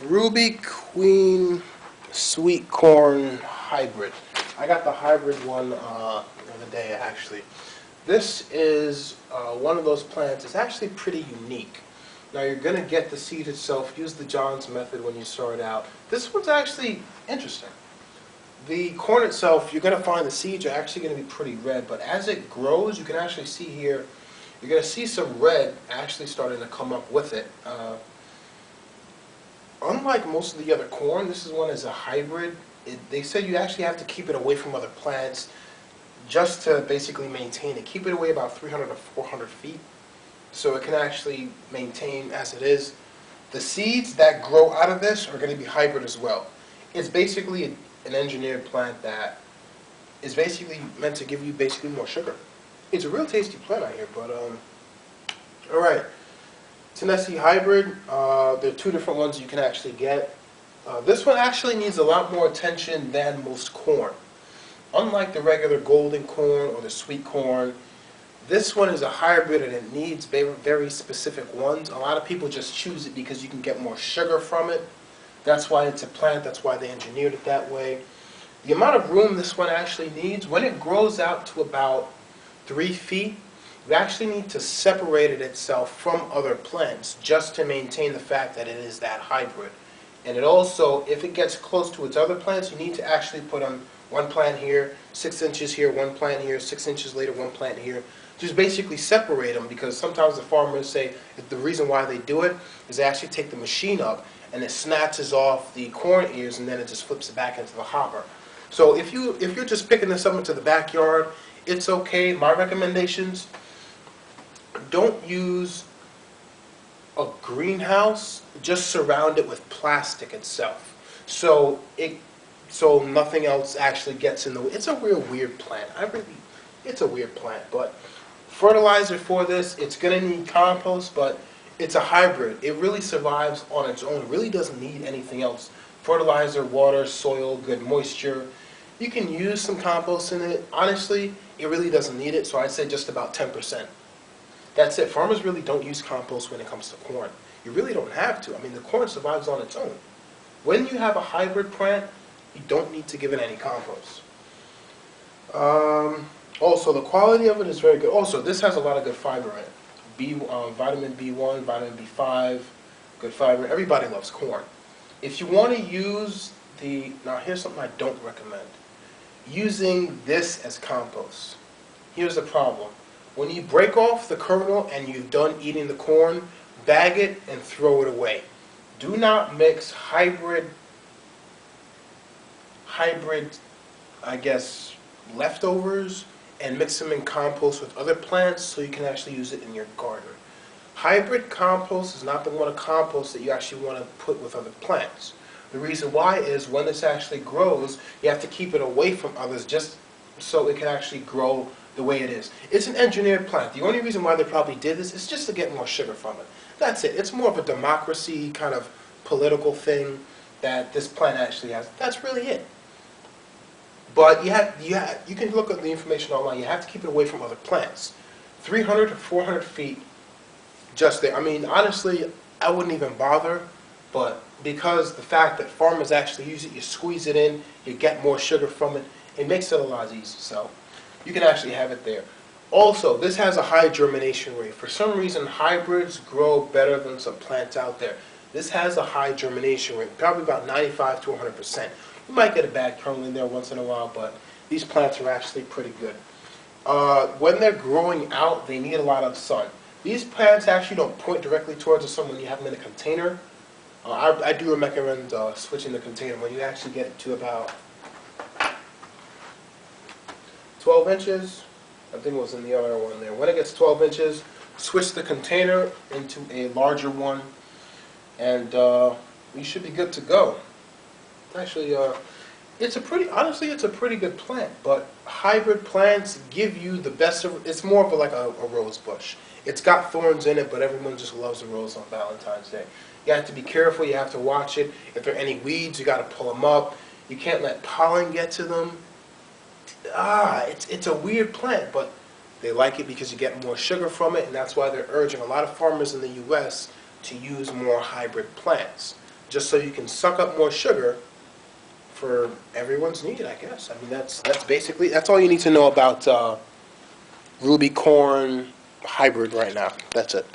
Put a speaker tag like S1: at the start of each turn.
S1: Ruby Queen Sweet Corn Hybrid. I got the hybrid one the other day, actually. This is one of those plants. It's actually pretty unique. Now you're going to get the seed itself. Use the John's method when you start out. This one's actually interesting. The corn itself, you're going to find the seeds are actually going to be pretty red, but as it grows, you can actually see here, you're going to see some red actually starting to come up with it. Unlike most of the other corn, this is one is a hybrid. They said you actually have to keep it away from other plants just to basically maintain it. Keep it away about 300 to 400 feet so it can actually maintain as it is. The seeds that grow out of this are going to be hybrid as well. It's basically an engineered plant that is basically meant to give you basically more sugar. It's a real tasty plant out here, but all right. Tennessee hybrid, there are two different ones you can actually get. This one actually needs a lot more attention than most corn. Unlike the regular golden corn or the sweet corn, this one is a hybrid and it needs very specific ones. A lot of people just choose it because you can get more sugar from it. That's why it's a plant, that's why they engineered it that way. The amount of room this one actually needs, when it grows out to about 3 feet, you actually need to separate it itself from other plants just to maintain the fact that it is that hybrid. And it also, if it gets close to its other plants, you need to actually put on one plant here, 6 inches here, one plant here, 6 inches later, one plant here. Just basically separate them, because sometimes the farmers say that the reason why they do it is they actually take the machine up and it snatches off the corn ears and then it just flips it back into the hopper. So if you're just picking this up into the backyard, it's okay. My recommendations: don't use a greenhouse, just surround it with plastic itself. So nothing else actually gets in the way. It's a real weird plant. It's a weird plant, but fertilizer for this, it's gonna need compost, but it's a hybrid. It really survives on its own. It really doesn't need anything else. Fertilizer, water, soil, good moisture. You can use some compost in it. Honestly, it really doesn't need it, so I'd say just about 10%. That's it. Farmers really don't use compost when it comes to corn. You really don't have to. I mean, the corn survives on its own. When you have a hybrid plant, you don't need to give it any compost. Also, the quality of it is very good. Also, this has a lot of good fiber in it. Vitamin B1, vitamin B5, good fiber. Everybody loves corn. If you want to use now here's something I don't recommend. Using this as compost. Here's the problem. When you break off the kernel and you've done eating the corn, bag it and throw it away. Do not mix hybrid, I guess, leftovers and mix them in compost with other plants so you can actually use it in your garden. Hybrid compost is not the kind of compost that you actually want to put with other plants. The reason why is when this actually grows, you have to keep it away from others just so it can actually grow the way it is. It's an engineered plant. The only reason why they probably did this is just to get more sugar from it. That's it. It's more of a democracy kind of political thing that this plant actually has. That's really it. But you can look at the information online. You have to keep it away from other plants. 300 to 400 feet, just there. I mean, honestly, I wouldn't even bother, but because the fact that farmers actually use it, you squeeze it in, you get more sugar from it, it makes it a lot easier. So you can actually have it there. Also, this has a high germination rate. For some reason, hybrids grow better than some plants out there. This has a high germination rate, probably about 95 to 100%. You might get a bad kernel in there once in a while, but these plants are actually pretty good. When they're growing out, they need a lot of sun. These plants actually don't point directly towards the sun when you have them in a container. I do recommend switching the container when you actually get it to about 12 inches. I think it was in the other one there. When it gets 12 inches, switch the container into a larger one, and you should be good to go. Actually, honestly, it's a pretty good plant, but hybrid plants give you the best of, it's more of like a rose bush. It's got thorns in it, but everyone just loves a rose on Valentine's Day. You have to be careful, you have to watch it. If there are any weeds, you got to pull them up. You can't let pollen get to them. It's a weird plant, but they like it because you get more sugar from it, and that's why they're urging a lot of farmers in the U.S. to use more hybrid plants. just so you can suck up more sugar for everyone's need, I guess. I mean, that's basically, that's all you need to know about Ruby corn hybrid right now. That's it.